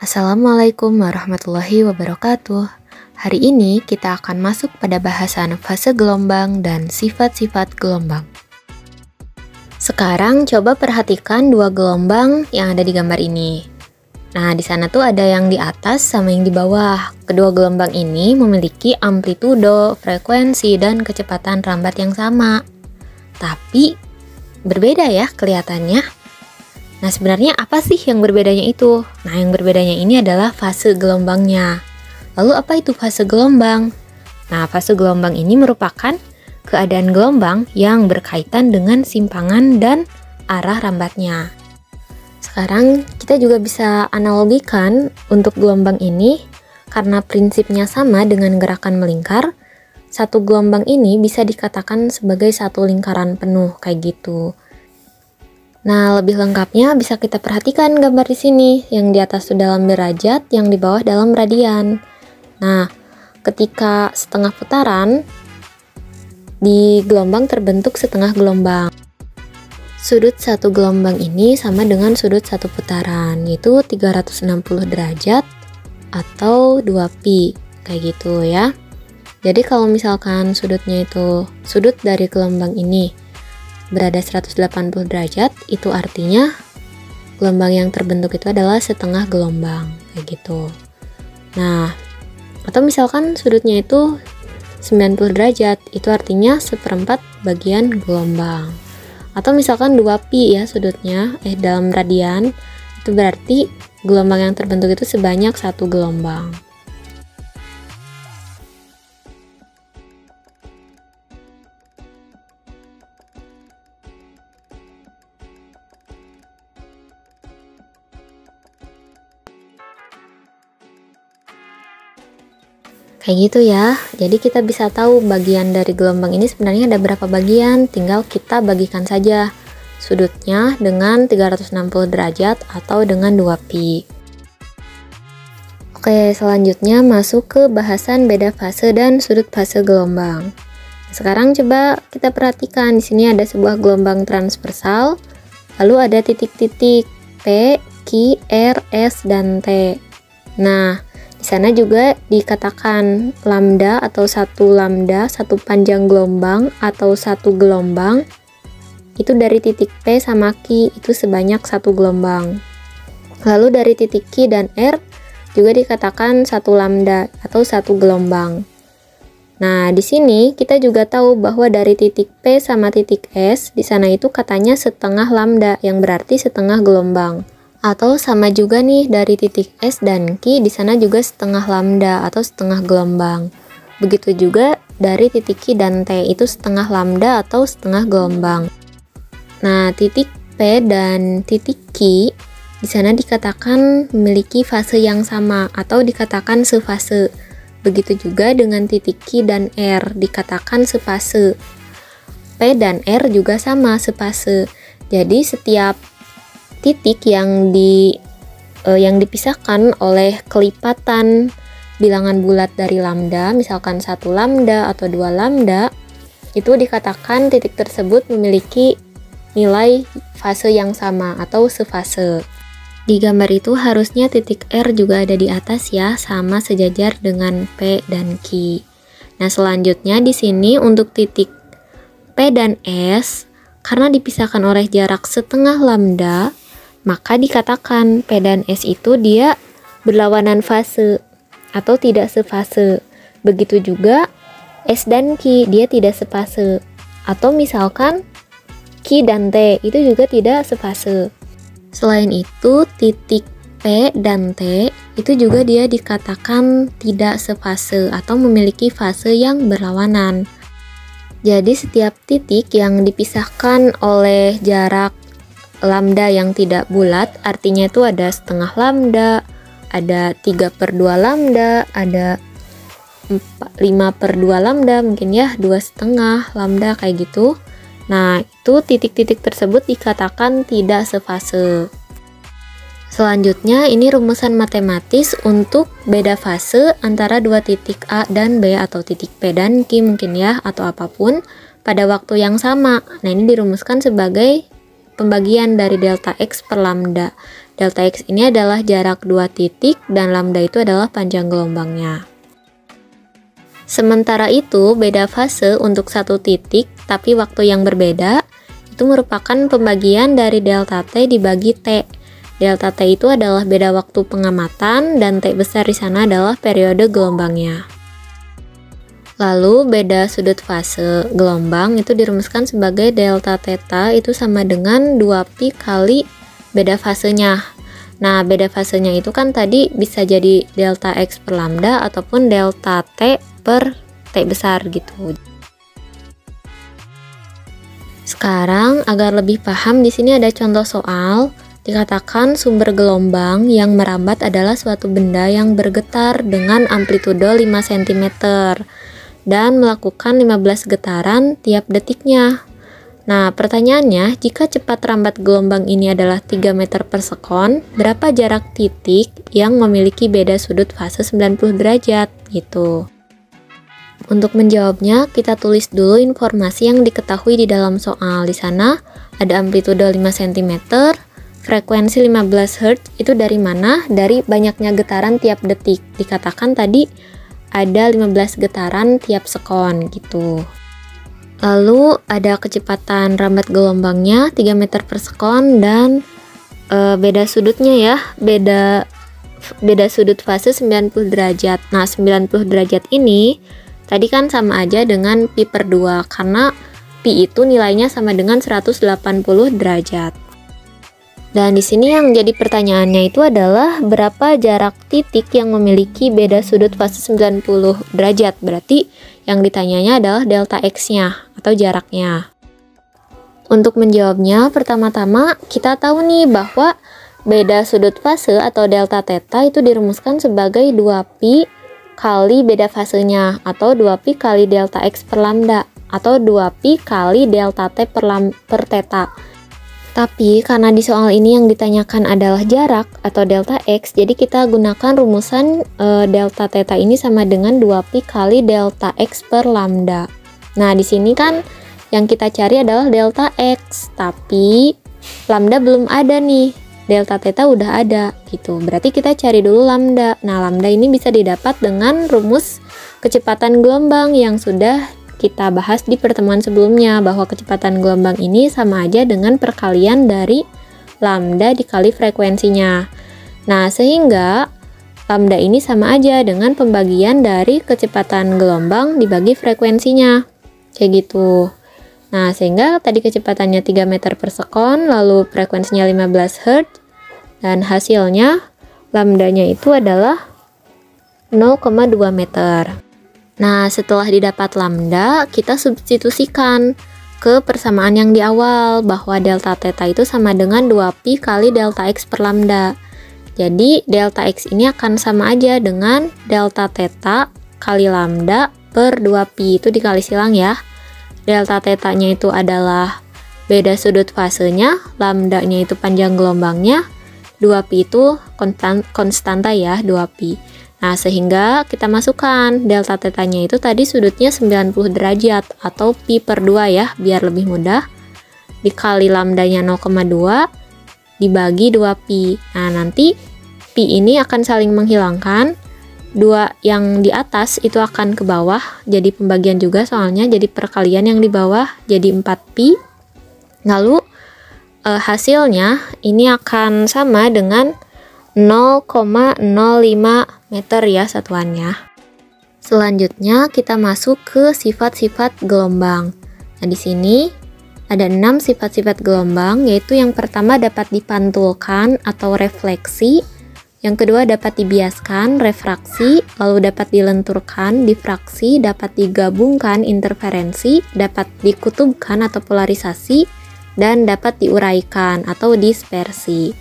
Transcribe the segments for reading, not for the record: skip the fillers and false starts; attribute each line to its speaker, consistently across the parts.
Speaker 1: Assalamualaikum warahmatullahi wabarakatuh. Hari ini kita akan masuk pada bahasan fase gelombang dan sifat-sifat gelombang. Sekarang coba perhatikan dua gelombang yang ada di gambar ini. Nah, di sana tuh ada yang di atas sama yang di bawah. Kedua gelombang ini memiliki amplitudo, frekuensi, dan kecepatan rambat yang sama. Tapi berbeda ya kelihatannya. Nah, sebenarnya apa sih yang berbedanya itu? Nah, yang berbedanya ini adalah fase gelombangnya. Lalu apa itu fase gelombang? Nah, fase gelombang ini merupakan keadaan gelombang yang berkaitan dengan simpangan dan arah rambatnya. Sekarang kita juga bisa analogikan untuk gelombang ini karena prinsipnya sama dengan gerakan melingkar. Satu gelombang ini bisa dikatakan sebagai satu lingkaran penuh kayak gitu. Nah, lebih lengkapnya bisa kita perhatikan gambar di sini. Yang di atas itu dalam derajat, yang di bawah dalam radian. Nah, ketika setengah putaran, di gelombang terbentuk setengah gelombang. Sudut satu gelombang ini sama dengan sudut satu putaran, yaitu 360 derajat atau 2pi, kayak gitu ya. Jadi kalau misalkan sudutnya itu, sudut dari gelombang ini berada 180 derajat, itu artinya gelombang yang terbentuk itu adalah setengah gelombang, kayak gitu. Nah, atau misalkan sudutnya itu 90 derajat, itu artinya seperempat bagian gelombang. Atau misalkan 2pi ya sudutnya, dalam radian, itu berarti gelombang yang terbentuk itu sebanyak satu gelombang. Kayak gitu ya, jadi kita bisa tahu bagian dari gelombang ini sebenarnya ada berapa bagian, tinggal kita bagikan saja sudutnya dengan 360 derajat atau dengan 2pi. Oke, selanjutnya masuk ke bahasan beda fase dan sudut fase gelombang. Sekarang coba kita perhatikan, di sini ada sebuah gelombang transversal, lalu ada titik-titik P, Q, R, S, dan T. Nah, di sana juga dikatakan lambda atau satu lambda, satu panjang gelombang atau satu gelombang itu dari titik P sama Q itu sebanyak satu gelombang. Lalu dari titik Q dan R juga dikatakan satu lambda atau satu gelombang. Nah, di sini kita juga tahu bahwa dari titik P sama titik S di sana itu katanya setengah lambda yang berarti setengah gelombang. Atau sama juga nih dari titik S dan Q di sana juga setengah lambda atau setengah gelombang. Begitu juga dari titik Q dan T itu setengah lambda atau setengah gelombang. Nah, titik P dan titik Q di sana dikatakan memiliki fase yang sama atau dikatakan sefase. Begitu juga dengan titik Q dan R dikatakan sefase. P dan R juga sama sefase. Jadi setiap titik yang dipisahkan oleh kelipatan bilangan bulat dari lambda, misalkan 1 lambda atau 2 lambda, itu dikatakan titik tersebut memiliki nilai fase yang sama atau sefase. Di gambar itu harusnya titik R juga ada di atas ya, sama sejajar dengan P dan Q. Nah, selanjutnya di sini untuk titik P dan S, karena dipisahkan oleh jarak setengah lambda, maka dikatakan P dan S itu dia berlawanan fase atau tidak sefase. Begitu juga S dan Q dia tidak sefase. Atau misalkan Q dan T itu juga tidak sefase. Selain itu titik P dan T itu juga dia dikatakan tidak sefase atau memiliki fase yang berlawanan. Jadi setiap titik yang dipisahkan oleh jarak lambda yang tidak bulat, artinya itu ada setengah lambda, ada 3/2 lambda, ada 5/2 lambda, mungkin ya 2,5 lambda kayak gitu. Nah, itu titik-titik tersebut dikatakan tidak sefase. Selanjutnya ini rumusan matematis untuk beda fase antara dua titik A dan B atau titik P dan Q mungkin ya, atau apapun pada waktu yang sama. Nah, ini dirumuskan sebagai pembagian dari delta X per lambda. Delta X ini adalah jarak dua titik dan lambda itu adalah panjang gelombangnya. Sementara itu, beda fase untuk satu titik tapi waktu yang berbeda itu merupakan pembagian dari delta T dibagi T. Delta T itu adalah beda waktu pengamatan dan T besar di sana adalah periode gelombangnya. Lalu beda sudut fase gelombang itu dirumuskan sebagai delta theta itu sama dengan 2pi kali beda fasenya. Nah, beda fasenya itu kan tadi bisa jadi delta X per lambda ataupun delta T per T besar gitu. Sekarang agar lebih paham, di sini ada contoh soal. Dikatakan sumber gelombang yang merambat adalah suatu benda yang bergetar dengan amplitudo 5 cm dan melakukan 15 getaran tiap detiknya. Nah, pertanyaannya, jika cepat rambat gelombang ini adalah 3 meter per sekon, berapa jarak titik yang memiliki beda sudut fase 90 derajat gitu. Untuk menjawabnya, kita tulis dulu informasi yang diketahui di dalam soal. Di sana ada amplitudo 5 cm, frekuensi 15 Hz, itu dari mana? Dari banyaknya getaran tiap detik. Dikatakan tadi ada 15 getaran tiap sekon gitu. Lalu ada kecepatan rambat gelombangnya 3 meter per sekon dan beda sudutnya ya, beda sudut fase 90 derajat. Nah, 90 derajat ini tadi kan sama aja dengan pi per 2 karena pi itu nilainya sama dengan 180 derajat. Dan di sini yang jadi pertanyaannya itu adalah berapa jarak titik yang memiliki beda sudut fase 90 derajat. Berarti yang ditanyanya adalah delta X-nya atau jaraknya. Untuk menjawabnya, pertama-tama kita tahu nih bahwa beda sudut fase atau delta theta itu dirumuskan sebagai 2pi kali beda fasenya atau 2pi kali delta X per lambda atau 2pi kali delta T per theta. Tapi karena di soal ini yang ditanyakan adalah jarak atau delta X, jadi kita gunakan rumusan delta theta ini sama dengan 2pi kali delta X per lambda. Nah, di sini kan yang kita cari adalah delta X, tapi lambda belum ada nih. Delta theta udah ada gitu. Berarti kita cari dulu lambda. Nah, lambda ini bisa didapat dengan rumus kecepatan gelombang yang sudah kita bahas di pertemuan sebelumnya, bahwa kecepatan gelombang ini sama aja dengan perkalian dari lambda dikali frekuensinya. Nah, sehingga lambda ini sama aja dengan pembagian dari kecepatan gelombang dibagi frekuensinya. Kayak gitu. Nah, sehingga tadi kecepatannya 3 meter per sekon, lalu frekuensinya 15 Hz, dan hasilnya lambdanya itu adalah 0,2 meter. Nah, setelah didapat lambda, kita substitusikan ke persamaan yang di awal, bahwa delta theta itu sama dengan 2pi kali delta X per lambda. Jadi, delta X ini akan sama aja dengan delta theta kali lambda per 2pi, itu dikali silang ya. Delta theta-nya itu adalah beda sudut fasenya, lambda-nya itu panjang gelombangnya, 2pi itu konstanta ya, 2pi. Nah, sehingga kita masukkan delta theta-nya itu tadi sudutnya 90 derajat atau pi per 2 ya, biar lebih mudah. Dikali lambda-nya 0,2 dibagi 2pi. Nah, nanti pi ini akan saling menghilangkan. 2 yang di atas itu akan ke bawah, jadi pembagian juga soalnya, jadi perkalian yang di bawah jadi 4pi. Lalu hasilnya ini akan sama dengan 0,05 meter ya satuannya. Selanjutnya kita masuk ke sifat-sifat gelombang. Nah, di sini ada 6 sifat-sifat gelombang, yaitu yang pertama dapat dipantulkan atau refleksi, yang kedua dapat dibiaskan, refraksi, lalu dapat dilenturkan, difraksi, dapat digabungkan, interferensi, dapat dikutubkan atau polarisasi, dan dapat diuraikan atau dispersi.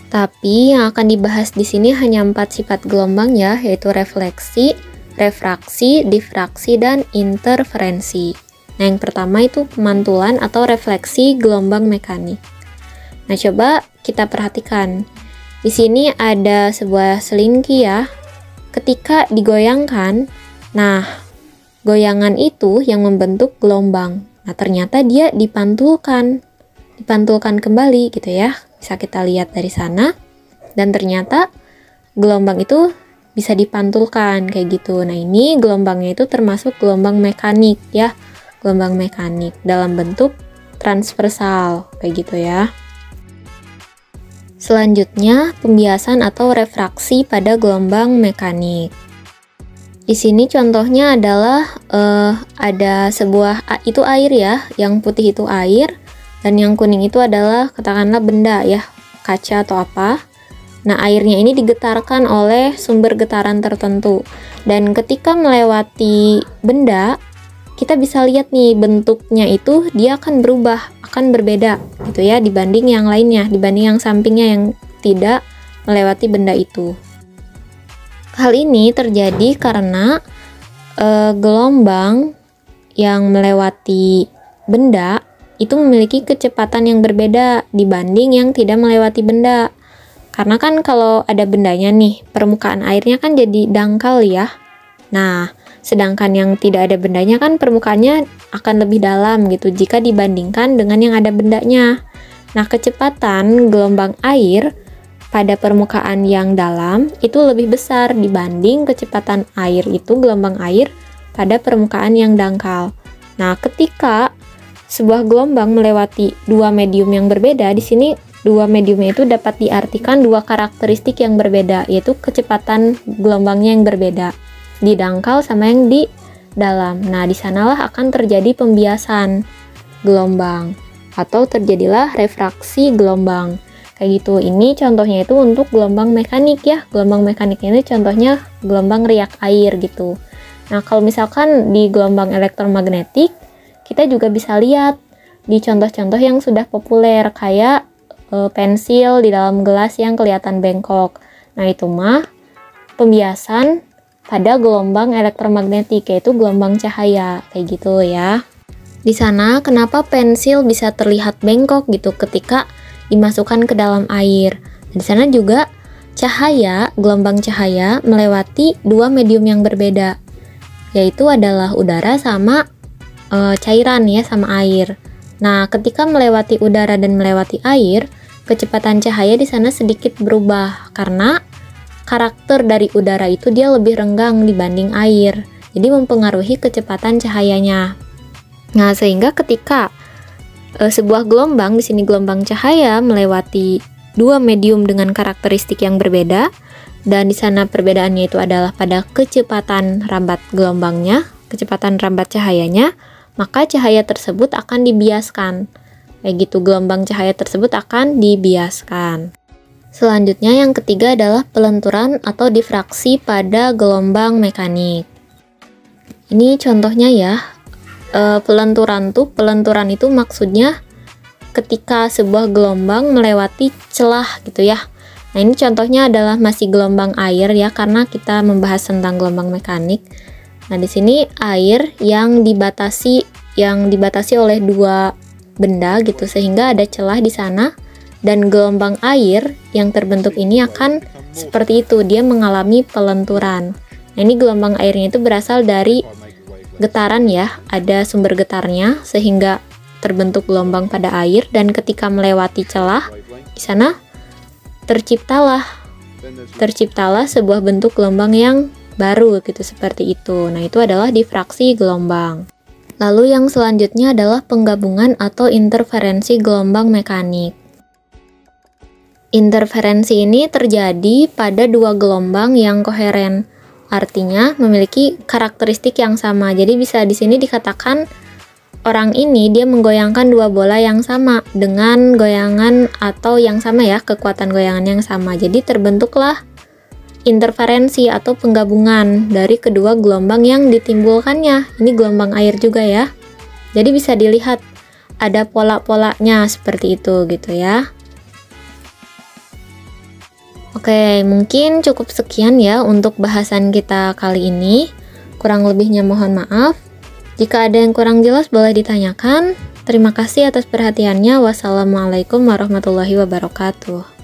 Speaker 1: Tapi yang akan dibahas di sini hanya 4 sifat gelombang ya, yaitu refleksi, refraksi, difraksi, dan interferensi. Nah, yang pertama itu pemantulan atau refleksi gelombang mekanik. Nah, coba kita perhatikan. Di sini ada sebuah selingki ya. Ketika digoyangkan, nah, goyangan itu yang membentuk gelombang. Nah, ternyata dia dipantulkan kembali gitu ya. Bisa kita lihat dari sana. Dan ternyata gelombang itu bisa dipantulkan kayak gitu. Nah, ini gelombangnya itu termasuk gelombang mekanik ya. Gelombang mekanik dalam bentuk transversal kayak gitu ya. Selanjutnya, pembiasan atau refraksi pada gelombang mekanik. Di sini contohnya adalah ada sebuah itu air ya, yang putih itu air dan yang kuning itu adalah katakanlah benda ya, kaca atau apa. Nah, airnya ini digetarkan oleh sumber getaran tertentu. Dan ketika melewati benda, kita bisa lihat nih bentuknya itu dia akan berubah, akan berbeda gitu ya dibanding yang lainnya, dibanding yang sampingnya yang tidak melewati benda itu. Hal ini terjadi karena gelombang yang melewati benda itu memiliki kecepatan yang berbeda dibanding yang tidak melewati benda. Karena kan kalau ada bendanya nih, permukaan airnya kan jadi dangkal ya. Nah, sedangkan yang tidak ada bendanya kan permukaannya akan lebih dalam gitu jika dibandingkan dengan yang ada bendanya. Nah, kecepatan gelombang air pada permukaan yang dalam itu lebih besar dibanding kecepatan air itu, gelombang air pada permukaan yang dangkal. Nah, ketika sebuah gelombang melewati dua medium yang berbeda, di sini dua mediumnya itu dapat diartikan dua karakteristik yang berbeda, yaitu kecepatan gelombangnya yang berbeda di dangkal sama yang di dalam. Nah, di sanalah akan terjadi pembiasan gelombang atau terjadilah refraksi gelombang. Kayak gitu. Ini contohnya itu untuk gelombang mekanik ya. Gelombang mekanik ini contohnya gelombang riak air gitu. Nah, kalau misalkan di gelombang elektromagnetik, kita juga bisa lihat di contoh-contoh yang sudah populer kayak pensil di dalam gelas yang kelihatan bengkok. Nah, itu mah pembiasan pada gelombang elektromagnetik, yaitu gelombang cahaya kayak gitu ya. Di sana kenapa pensil bisa terlihat bengkok gitu ketika dimasukkan ke dalam air. Di sana juga cahaya, gelombang cahaya melewati dua medium yang berbeda, yaitu adalah udara sama cairan ya, sama air. Nah, ketika melewati udara dan melewati air, kecepatan cahaya di sana sedikit berubah karena karakter dari udara itu dia lebih renggang dibanding air. Jadi mempengaruhi kecepatan cahayanya. Nah, sehingga ketika sebuah gelombang, di sini gelombang cahaya melewati dua medium dengan karakteristik yang berbeda, dan di sana perbedaannya itu adalah pada kecepatan rambat gelombangnya, kecepatan rambat cahayanya, maka cahaya tersebut akan dibiaskan. Kayak gitu, gelombang cahaya tersebut akan dibiaskan. Selanjutnya yang ketiga adalah pelenturan atau difraksi pada gelombang mekanik. Ini contohnya ya. Pelenturan itu maksudnya ketika sebuah gelombang melewati celah gitu ya. Nah, ini contohnya adalah masih gelombang air ya, karena kita membahas tentang gelombang mekanik. Nah, di sini air yang dibatasi oleh dua benda gitu, sehingga ada celah di sana, dan gelombang air yang terbentuk ini akan seperti itu, dia mengalami pelenturan. Nah, ini gelombang airnya itu berasal dari getaran ya, ada sumber getarnya sehingga terbentuk gelombang pada air, dan ketika melewati celah di sana terciptalah sebuah bentuk gelombang yang baru gitu, seperti itu. Nah, itu adalah difraksi gelombang. Lalu yang selanjutnya adalah penggabungan atau interferensi gelombang mekanik. Interferensi ini terjadi pada dua gelombang yang koheren, artinya memiliki karakteristik yang sama. Jadi bisa di sini dikatakan orang ini dia menggoyangkan dua bola yang sama dengan goyangan atau yang sama ya, kekuatan goyangan yang sama. Jadi terbentuklah interferensi atau penggabungan dari kedua gelombang yang ditimbulkannya. Ini gelombang air juga ya. Jadi bisa dilihat ada pola-polanya seperti itu gitu ya. Oke, mungkin cukup sekian ya untuk bahasan kita kali ini. Kurang lebihnya mohon maaf. Jika ada yang kurang jelas boleh ditanyakan. Terima kasih atas perhatiannya. Wassalamualaikum warahmatullahi wabarakatuh.